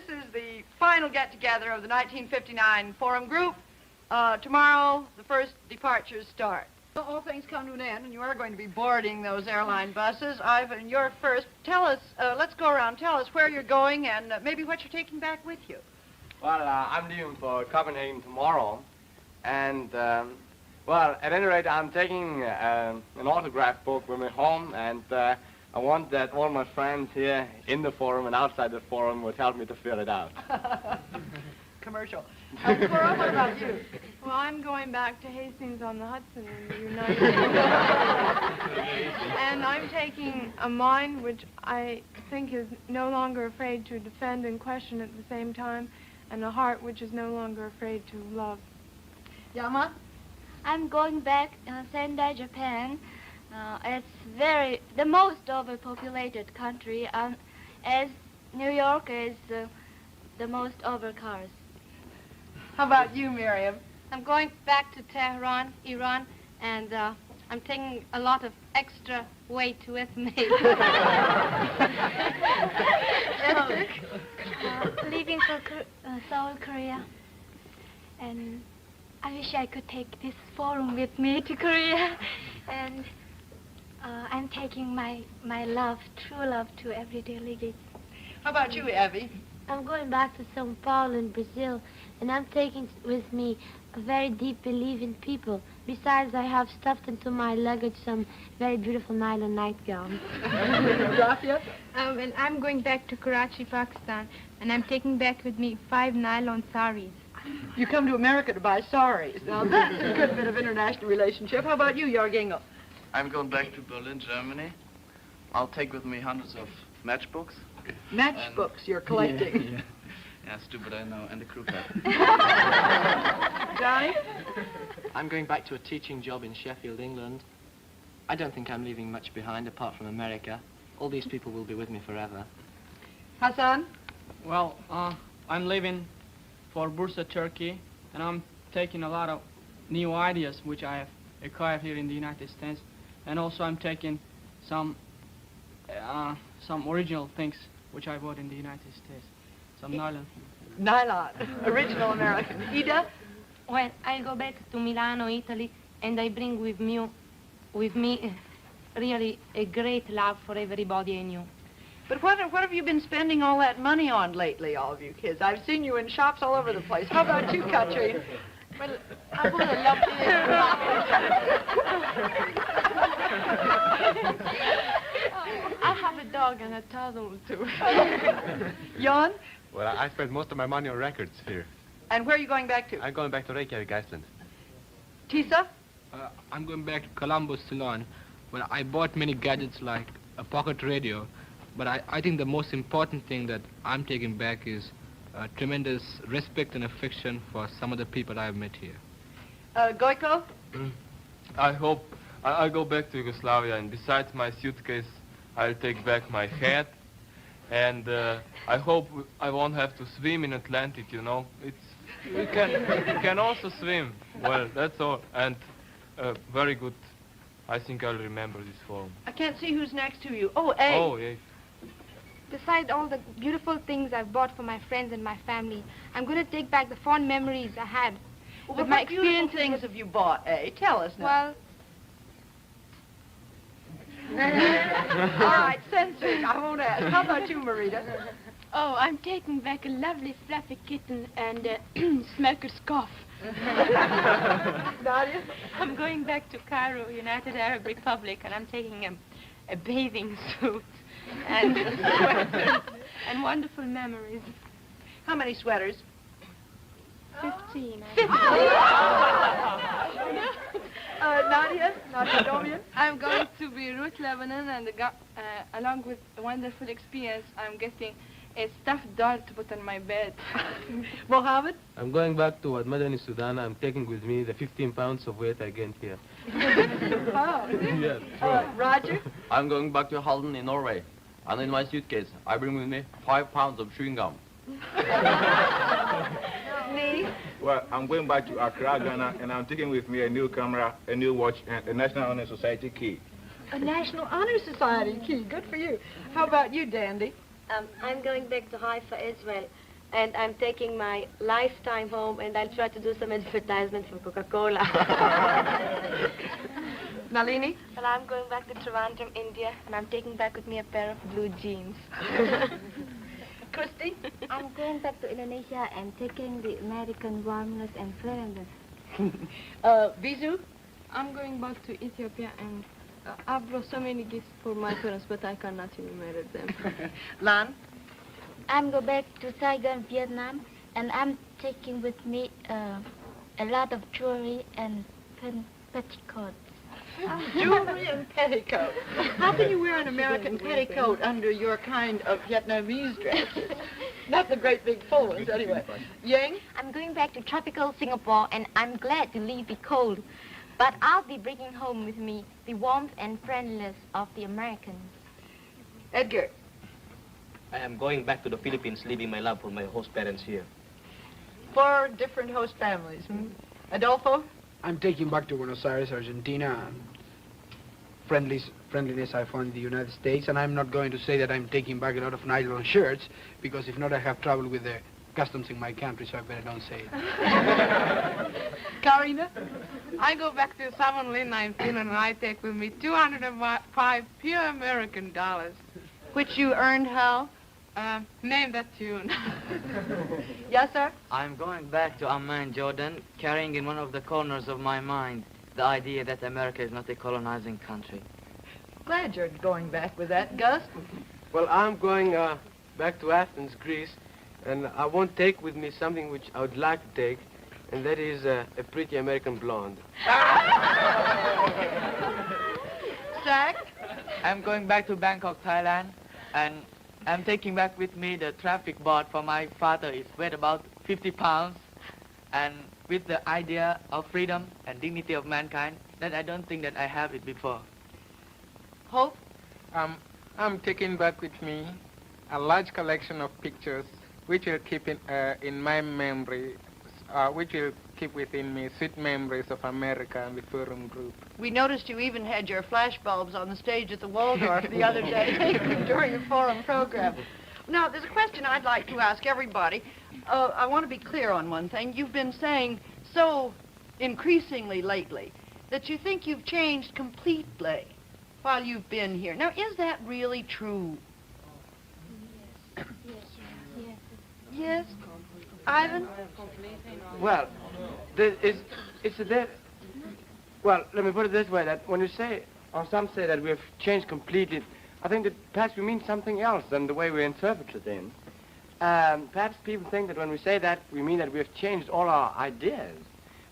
this is the final get-together of the 1959 Forum Group. Tomorrow, the first departures start. All things come to an end, and you are going to be boarding those airline buses. Ivan, you're first. Tell us, let's go around. Tell us where you're going and maybe what you're taking back with you. Well, I'm leaving for Copenhagen tomorrow. And, well, at any rate, I'm taking an autograph book with me home, and I want that all my friends here in the Forum and outside the Forum would help me to fill it out. Commercial. Cora, what about you? Well, I'm going back to Hastings-on-the-Hudson in the United States. And I'm taking a mind which I think is no longer afraid to defend and question at the same time, and a heart which is no longer afraid to love. Yama? I'm going back to Sendai, Japan. It's the most overpopulated country, as New York is the most overcars. How about you, Miriam? I'm going back to Tehran, Iran, and I'm taking a lot of extra weight with me. Leaving for Seoul, Korea. And I wish I could take this forum with me to Korea. And I'm taking my love, true love, to every delegate. How about you, Evie? I'm going back to São Paulo in Brazil, and I'm taking with me a very deep belief in people. Besides, I have stuffed into my luggage some very beautiful nylon nightgowns. Rafia? And I'm going back to Karachi, Pakistan, and I'm taking back with me 5 nylon saris. You come to America to buy saris. Now, that's a good bit of international relationship. How about you, Jorginho? I'm going back to Berlin, Germany. I'll take with me hundreds of matchbooks. Matchbooks you're collecting. Yeah, stupid, I know, and the crew cut. Johnny? I'm going back to a teaching job in Sheffield, England. I don't think I'm leaving much behind apart from America. All these people will be with me forever. Hassan? Well, I'm leaving for Bursa, Turkey, and I'm taking a lot of new ideas which I have acquired here in the United States, and also I'm taking some original things which I bought in the United States. Some nylon. Nylon. Original American. Ida? Well, I go back to Milano, Italy, and I bring with me really a great love for everybody I knew. But what have you been spending all that money on lately, all of you kids? I've seen you in shops all over the place. How about you, Katrine? Well, I bought a lovely... I have a dog and a turtle, too. Jan? Well, I spent most of my money on records here. And where are you going back to? I'm going back to Reykjavik, Iceland. Tisa? I'm going back to Columbus, Ceylon. Well, I bought many gadgets like a pocket radio, but I think the most important thing that I'm taking back is tremendous respect and affection for some of the people I've met here. Goiko? I hope I'll go back to Yugoslavia, and besides my suitcase, I'll take back my hat, and I hope I won't have to swim in Atlantic, you know. We can also swim. Well, that's all, and very good. I think I'll remember this forum. I can't see who's next to you. Oh, A. Oh, yeah. Besides all the beautiful things I've bought for my friends and my family, I'm going to take back the fond memories I had Well, with my what beautiful experiences. things have you bought, A? Tell us now. Well, all right, censor. I won't ask. How about you, Marita? oh, I'm taking back a lovely fluffy kitten and a smoker's cough. Nadia? I'm going back to Cairo, United Arab Republic, and I'm taking a bathing suit and sweaters and wonderful memories. How many sweaters? 15. Nadia Domian? I'm going to Beirut, Lebanon, and along with a wonderful experience, I'm getting a stuffed doll to put on my bed. Mohammed? I'm going back to Madani, Sudan. I'm taking with me the 15 pounds of weight I gained here. Oh. Yes. Roger? I'm going back to Halden in Norway. And in my suitcase, I bring with me 5 pounds of chewing gum. Me? Well, I'm going back to Accra, Ghana, and I'm taking with me a new camera, a new watch, and a National Honor Society key. A National Honor Society key. Good for you. How about you, Dandy? I'm going back to Haifa, Israel. And I'm taking my lifetime home, and I'll try to do some advertisement for Coca-Cola. Nalini? Well, I'm going back to Trivandrum, India, and I'm taking back with me a pair of blue jeans. Christy? I'm going back to Indonesia and taking the American warmness and friendliness. Vizu? I'm going back to Ethiopia, and I've brought so many gifts for my parents, but I cannot enumerate them. Lan? I'm going back to Saigon, Vietnam, and I'm taking with me a lot of jewelry and petticoats. Jewelry and petticoat. How can you wear an American petticoat under your kind of Vietnamese dress? Not the great big full ones, anyway. Yang? I'm going back to tropical Singapore, and I'm glad to leave the cold. But I'll be bringing home with me the warmth and friendliness of the Americans. Edgar? I am going back to the Philippines, leaving my love for my host parents here. 4 different host families. Adolfo? I'm taking back to Buenos Aires, Argentina, and friendliness I found in the United States, and I'm not going to say that I'm taking back a lot of nylon shirts, because if not, I have trouble with the customs in my country, so I better don't say it. Karina? I go back to Savonlinna in Finland, and I take with me 205 pure American dollars. Which you earned how? Name that tune. Yes, sir? I'm going back to Amman, Jordan, carrying in one of the corners of my mind the idea that America is not a colonizing country. Glad you're going back with that. Gus? Well, I'm going back to Athens, Greece, and I won't take with me something which I would like to take, and that is a pretty American blonde. Jack? I'm going back to Bangkok, Thailand, and I'm taking back with me the traffic board for my father. It's weight about 50 pounds, and with the idea of freedom and dignity of mankind, that I don't think that I have it before. Hope? I'm taking back with me a large collection of pictures which will keep in my memory, which will keep within me sweet memories of America and the Forum Group. We noticed you even had your flash bulbs on the stage at the Waldorf the other day during the Forum program. Now, there's a question I'd like to ask everybody. I want to be clear on one thing. You've been saying so increasingly lately that you think you've changed completely while you've been here. Now, is that really true? Yes? Ivan? Well, well, let me put it this way, that when you say, or some say that we have changed completely, I think that perhaps we mean something else than the way we interpret it in. Perhaps people think that when we say that, we mean that we have changed all our ideas.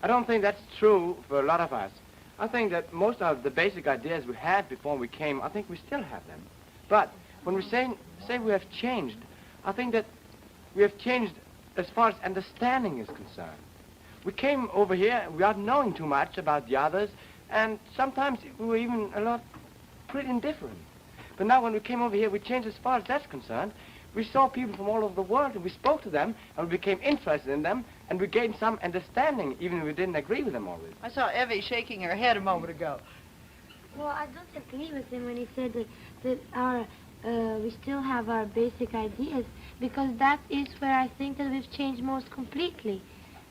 I don't think that's true for a lot of us. I think that most of the basic ideas we had before we came, I think we still have them. But when we say we have changed, I think that we have changed as far as understanding is concerned. We came over here without knowing too much about the others, and sometimes we were even a lot pretty indifferent. But now when we came over here, we changed as far as that's concerned. We saw people from all over the world, and we spoke to them, and we became interested in them, and we gained some understanding, even if we didn't agree with them always. I saw Evie shaking her head a moment ago. Well, I don't agree with him when he said that we still have our basic ideas, because that is where I think that we've changed most completely.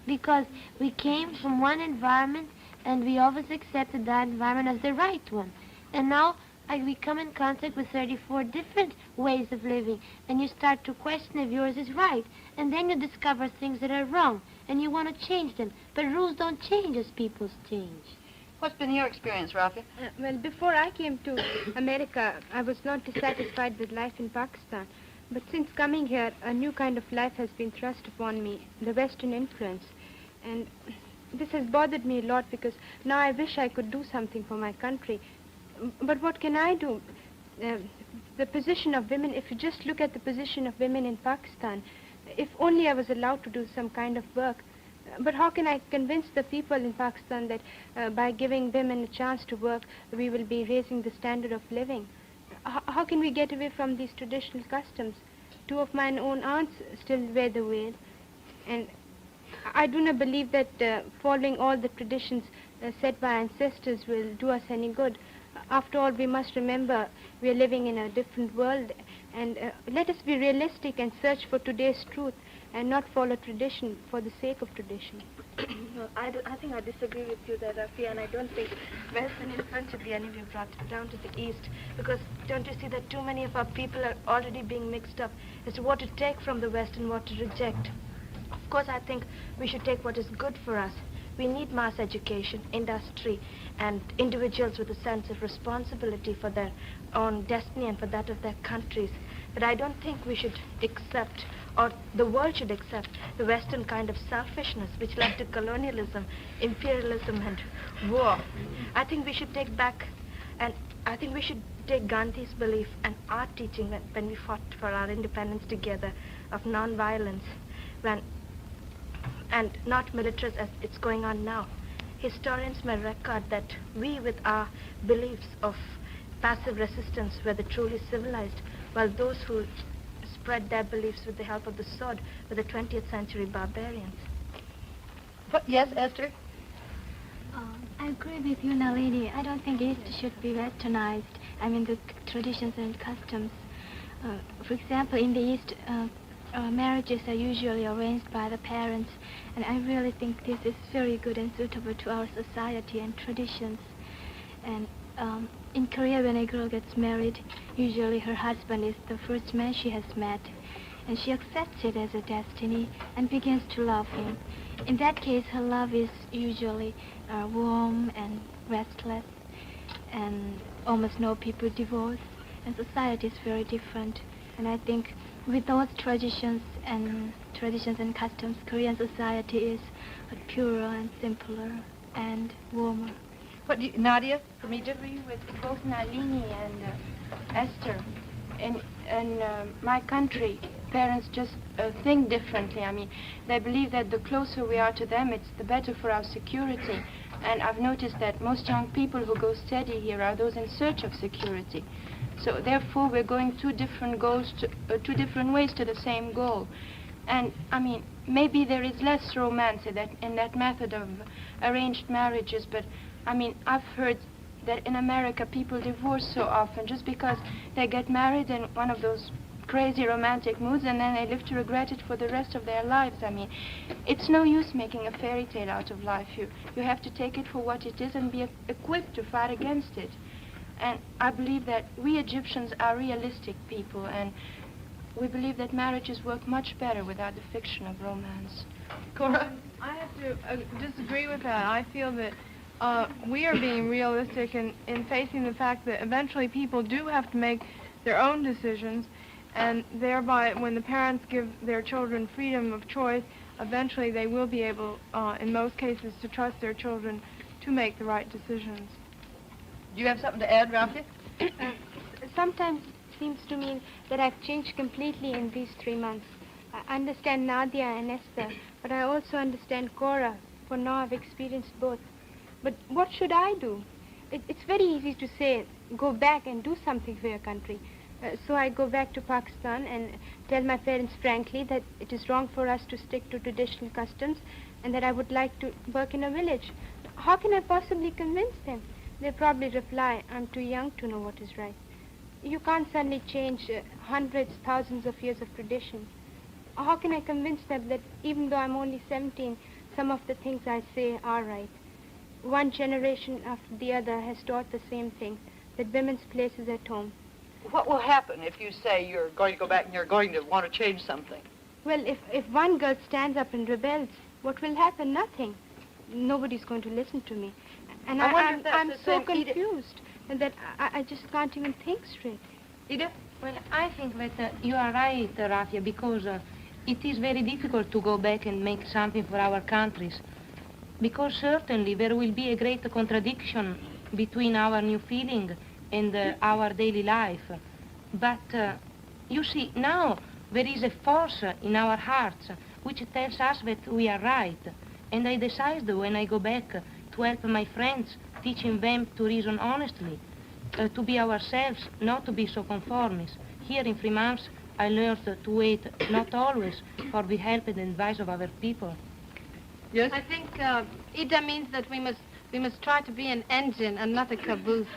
Because we came from one environment, and we always accepted that environment as the right one. And now we come in contact with 34 different ways of living, and you start to question if yours is right. And then you discover things that are wrong, and you want to change them. But rules don't change as people change. What's been your experience, Rafi? Well, before I came to America, I was not dissatisfied with life in Pakistan. But since coming here, a new kind of life has been thrust upon me, the Western influence. And this has bothered me a lot, because now I wish I could do something for my country. But what can I do? The position of women, if you just look at the position of women in Pakistan, if only I was allowed to do some kind of work. But how can I convince the people in Pakistan that by giving women a chance to work, we will be raising the standard of living? How can we get away from these traditional customs? 2 of my own aunts still wear the veil. And I do not believe that following all the traditions set by ancestors will do us any good. After all, we must remember we are living in a different world, and let us be realistic and search for today's truth, and not follow tradition for the sake of tradition. Well, I think I disagree with you there, Rafi, and I don't think Western influence should be anywhere brought down to the East, because don't you see that too many of our people are already being mixed up as to what to take from the West and what to reject. Of course, I think we should take what is good for us. We need mass education, industry, and individuals with a sense of responsibility for their own destiny and for that of their countries. But I don't think we should accept, or the world should accept, the Western kind of selfishness which led to colonialism, imperialism, and war. I think we should take back, and I think we should take Gandhi's belief and our teaching when we fought for our independence together of non-violence, and not militarism as it's going on now. Historians may record that we, with our beliefs of passive resistance, were the truly civilized, while those who spread their beliefs with the help of the sword were the 20th century barbarians. Yes, Esther? I agree with you, Nalini. I don't think East should be westernized. I mean, the traditions and customs. For example, in the East, marriages are usually arranged by the parents, and I really think this is very good and suitable to our society and traditions. And in Korea, when a girl gets married, usually her husband is the first man she has met, and she accepts it as a destiny and begins to love him. In that case, her love is usually warm and restless, and almost no people divorce, and society is very different. And I think with those traditions and customs, Korean society is purer and simpler and warmer. Nadia, from Egypt? I agree with both Nalini and Esther. In my country, parents just think differently. I mean, they believe that the closer we are to them, it's the better for our security. And I've noticed that most young people who go study here are those in search of security. So therefore, we're going two different ways to the same goal. And I mean, maybe there is less romance in that method of arranged marriages, but I mean, I've heard that in America people divorce so often just because they get married in one of those crazy romantic moods and then they live to regret it for the rest of their lives. I mean, it's no use making a fairy tale out of life. You have to take it for what it is and be equipped to fight against it. And I believe that we Egyptians are realistic people, and we believe that marriages work much better without the fiction of romance. Cora? I have to disagree with that. I feel that we are being realistic in facing the fact that eventually people do have to make their own decisions, and thereby when the parents give their children freedom of choice, eventually they will be able, in most cases, to trust their children to make the right decisions. Do you have something to add, Rafi? Sometimes it seems to me that I've changed completely in these 3 months. I understand Nadia and Esther, but I also understand Cora, for now I've experienced both. But what should I do? It's very easy to say, go back and do something for your country. So I go back to Pakistan and tell my parents frankly that it is wrong for us to stick to traditional customs and that I would like to work in a village. How can I possibly convince them? They'll probably reply, I'm too young to know what is right. You can't suddenly change hundreds, thousands of years of tradition. How can I convince them that even though I'm only 17, some of the things I say are right? One generation after the other has taught the same thing, that women's place is at home. What will happen if you say you're going to go back and you're going to want to change something? Well, if one girl stands up and rebels, what will happen? Nothing. Nobody's going to listen to me. And I'm so confused that I just can't even think straight. Edith? Well, I think that you are right, Rafia, because it is very difficult to go back and make something for our countries. Because certainly there will be a great contradiction between our new feeling and our daily life. But you see, now there is a force in our hearts which tells us that we are right. And I decided when I go back to help my friends, teaching them to reason honestly, to be ourselves, not to be so conformist. Here in 3 months, I learned to wait not always for the help and advice of other people. Yes? I think Ida means that we must try to be an engine and not a caboose.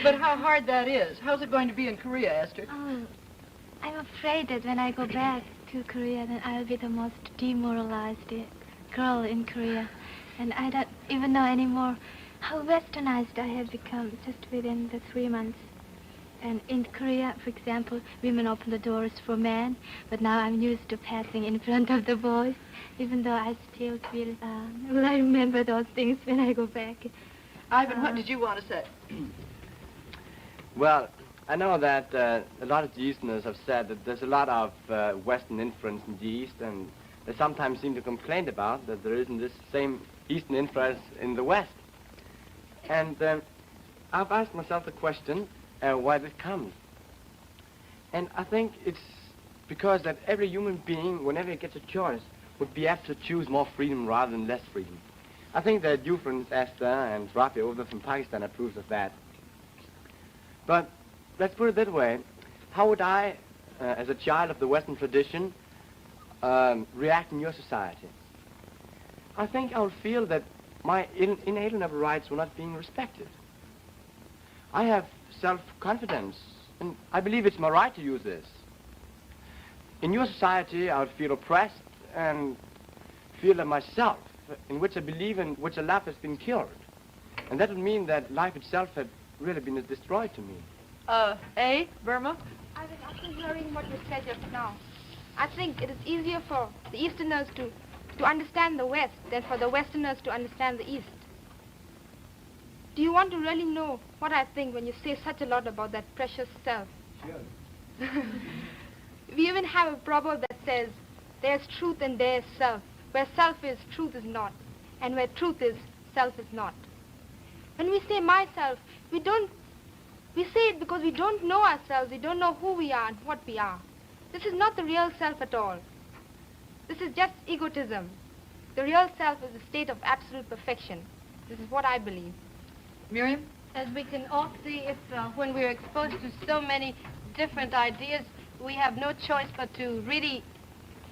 But how hard that is. How's it going to be in Korea, Esther? Oh, I'm afraid that when I go back, to Korea, then I'll be the most demoralized girl in Korea. And I don't even know anymore how westernized I have become just within the 3 months. And in Korea, for example, women open the doors for men, but now I'm used to passing in front of the boys, even though I still feel, will I remember those things when I go back? Ivan, what did you want to say? Well, I know that a lot of the Easterners have said that there's a lot of Western influence in the East, and they sometimes seem to complain about that there isn't this same Eastern influence in the West. And I've asked myself the question, why this comes. And I think it's because that every human being, whenever he gets a choice, would be apt to choose more freedom rather than less freedom. I think that you, for instance, Esther, and Rafi over from Pakistan are proofs of that. But let's put it that way. How would I, as a child of the Western tradition, react in your society? I think I would feel that my inalienable rights were not being respected. I have self-confidence, and I believe it's my right to use this. In your society, I would feel oppressed and feel that myself, in which I believe and which I love, has been killed. And that would mean that life itself had really been destroyed to me. Burma? I was actually hearing what you said just now. I think it is easier for the Easterners to understand the West than for the Westerners to understand the East. Do you want to really know what I think when you say such a lot about that precious self? Sure. We even have a proverb that says, there's truth and there's self. Where self is, truth is not. And where truth is, self is not. When we say myself, we say it because we don't know ourselves. We don't know who we are and what we are. This is not the real self at all. This is just egotism. The real self is a state of absolute perfection. This is what I believe. Miriam? As we can all see, if when we're exposed to so many different ideas, we have no choice but to really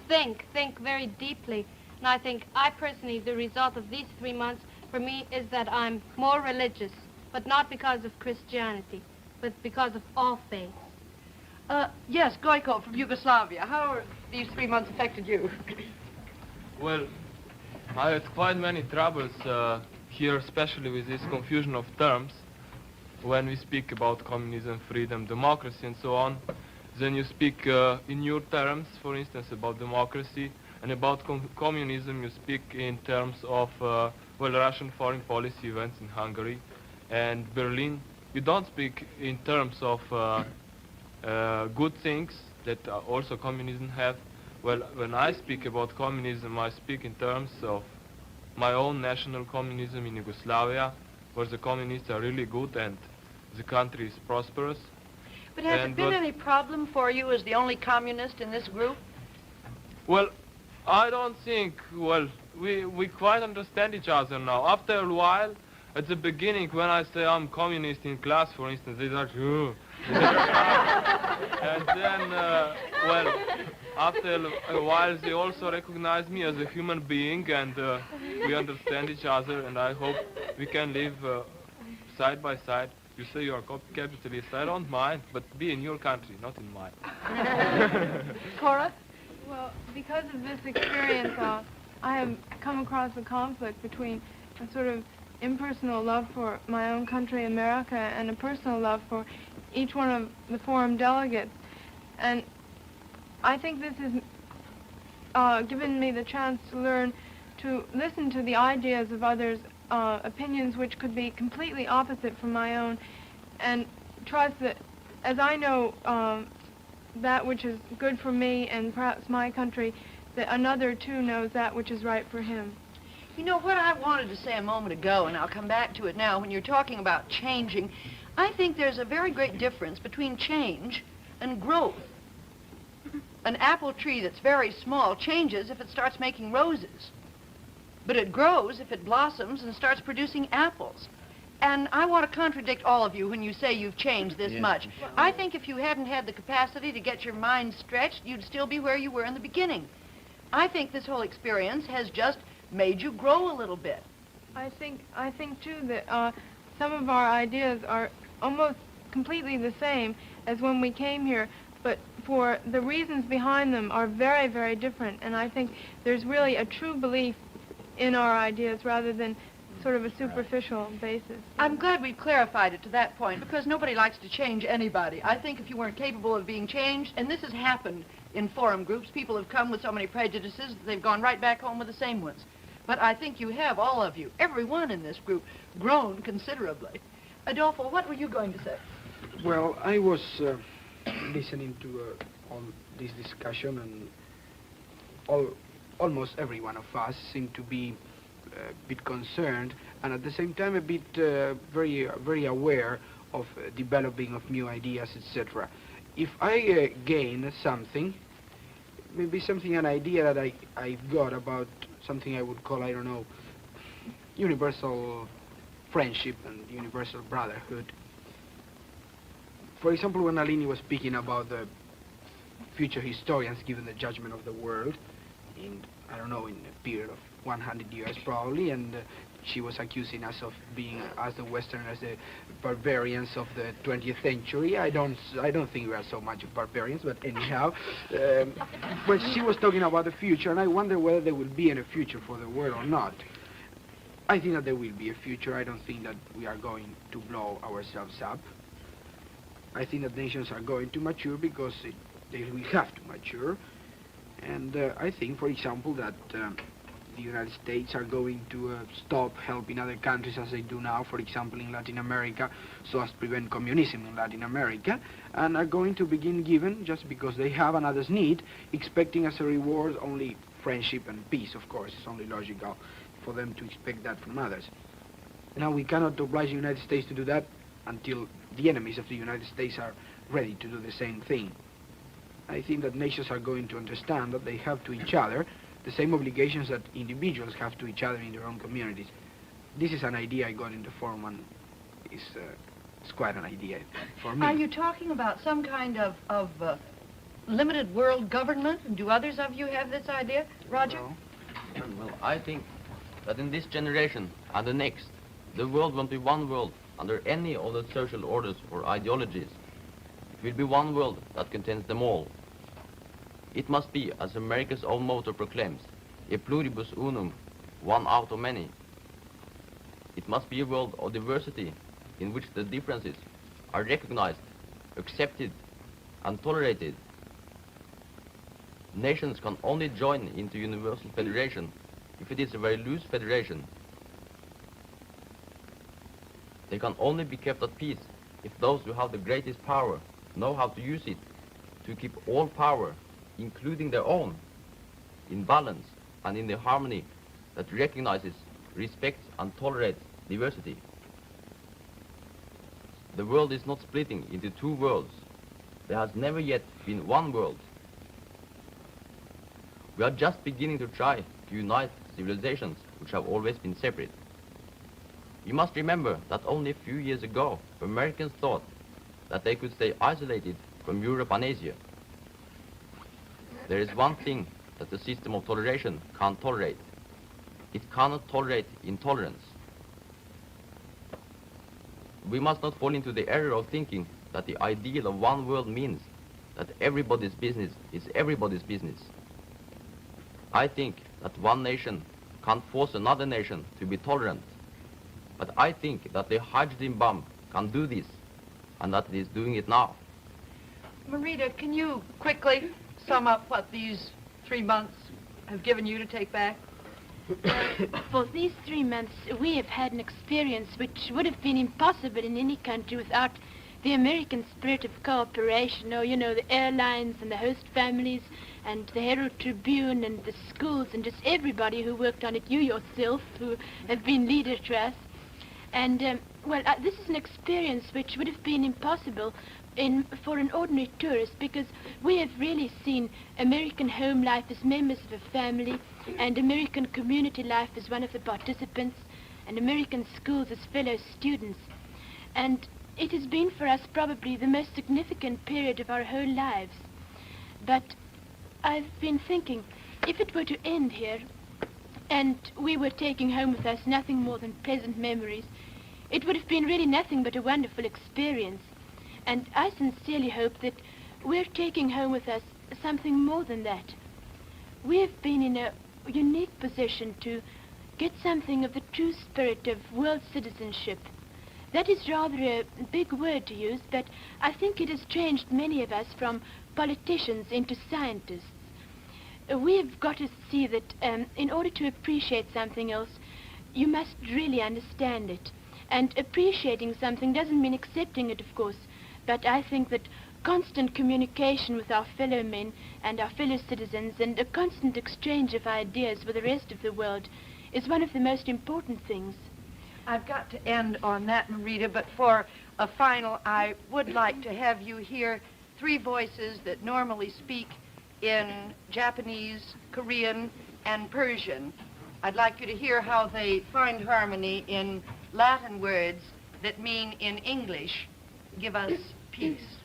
think very deeply. And I think I personally, the result of these 3 months for me is that I'm more religious, but not because of Christianity, but because of all faiths. Yes, Goiko from Yugoslavia. How are these 3 months affected you? Well, I had quite many troubles here, especially with this confusion of terms. When we speak about communism, freedom, democracy, and so on, then you speak in your terms, for instance, about democracy, and about communism you speak in terms of, Russian foreign policy events in Hungary and Berlin. You don't speak in terms of good things that also communism have. Well, when I speak about communism, I speak in terms of my own national communism in Yugoslavia, where the communists are really good and the country is prosperous. But has it been any problem for you as the only communist in this group? Well, I don't think, we quite understand each other now. After a while, at the beginning, when I say I'm communist in class, for instance, they start, and then, after a while, they also recognize me as a human being, and we understand each other, and I hope we can live side by side. You say you are capitalist. I don't mind, but be in your country, not in mine. Cora? Well, because of this experience, I have come across a conflict between a sort of impersonal love for my own country, America, and a personal love for each one of the forum delegates. And I think this has given me the chance to learn to listen to the ideas of others, opinions which could be completely opposite from my own, and trust that as I know that which is good for me and perhaps my country, that another too knows that which is right for him. You know, what I wanted to say a moment ago, and I'll come back to it now, when you're talking about changing, I think there's a very great difference between change and growth. An apple tree that's very small changes if it starts making roses. But it grows if it blossoms and starts producing apples. And I want to contradict all of you when you say you've changed this much. I think if you hadn't had the capacity to get your mind stretched, you'd still be where you were in the beginning. I think this whole experience has just made you grow a little bit. I think too that some of our ideas are almost completely the same as when we came here, but for the reasons behind them are very, very different. And I think there's really a true belief in our ideas rather than sort of a superficial basis. I'm glad we've clarified it to that point, because nobody likes to change anybody. I think if you weren't capable of being changed, and this has happened in forum groups, people have come with so many prejudices that they've gone right back home with the same ones. But I think you have, all of you, everyone in this group, grown considerably. Adolfo, what were you going to say? Well, I was listening to all this discussion, and almost every one of us seemed to be a bit concerned, and at the same time a bit very aware of developing of new ideas, etc. If I gain something, maybe an idea that I've got about something I would call, I don't know, universal friendship and universal brotherhood. For example, when Alini was speaking about the future historians giving the judgment of the world in, I don't know, in a period of 100 years probably, and she was accusing us of being, as the Westerners, the barbarians of the 20th century. I don't think we are so much of barbarians, but anyhow. But she was talking about the future, and I wonder whether there will be any future for the world or not. I think that there will be a future. I don't think that we are going to blow ourselves up. I think that nations are going to mature because they will have to mature. And I think, for example, that the United States are going to stop helping other countries as they do now, for example, in Latin America, so as to prevent communism in Latin America, and are going to begin giving, just because they have and others need, expecting as a reward only friendship and peace, of course. It's only logical for them to expect that from others. Now, we cannot oblige the United States to do that until the enemies of the United States are ready to do the same thing. I think that nations are going to understand that they have to each other the same obligations that individuals have to each other in their own communities. This is an idea I got in the forum, and it's quite an idea for me. Are you talking about some kind of limited world government? Do others of you have this idea? Roger? No. Well, I think that in this generation and the next, the world won't be one world under any of the social orders or ideologies. It will be one world that contains them all. It must be, as America's own motto proclaims, a pluribus unum, one out of many. It must be a world of diversity in which the differences are recognized, accepted, and tolerated. Nations can only join into universal federation if it is a very loose federation. They can only be kept at peace if those who have the greatest power know how to use it to keep all power, including their own, in balance and in the harmony that recognizes, respects, and tolerates diversity. The world is not splitting into two worlds. There has never yet been one world. We are just beginning to try to unite civilizations which have always been separate. You must remember that only a few years ago, Americans thought that they could stay isolated from Europe and Asia. There is one thing that the system of toleration can't tolerate. It cannot tolerate intolerance. We must not fall into the error of thinking that the ideal of one world means that everybody's business is everybody's business. I think that one nation can't force another nation to be tolerant. But I think that the hydrogen bomb can do this, and that it is doing it now. Marita, can you quickly sum up what these 3 months have given you to take back? For these 3 months, we have had an experience which would have been impossible in any country without the American spirit of cooperation, or, you know, the airlines and the host families and the Herald Tribune and the schools and just everybody who worked on it, you yourself, who have been leader to us. And, this is an experience which would have been impossible for an ordinary tourist, because we have really seen American home life as members of a family, and American community life as one of the participants, and American schools as fellow students. And it has been for us probably the most significant period of our whole lives. But I've been thinking, if it were to end here, and we were taking home with us nothing more than pleasant memories, it would have been really nothing but a wonderful experience. And I sincerely hope that we're taking home with us something more than that. We've been in a unique position to get something of the true spirit of world citizenship. That is rather a big word to use, but I think it has changed many of us from politicians into scientists. We've got to see that in order to appreciate something else, you must really understand it. And appreciating something doesn't mean accepting it, of course, but I think that constant communication with our fellow men and our fellow citizens and a constant exchange of ideas with the rest of the world is one of the most important things. I've got to end on that, Marita, but for a final, I would like to have you hear three voices that normally speak in Japanese, Korean, and Persian. I'd like you to hear how they find harmony in Latin words that mean in English, give us peace.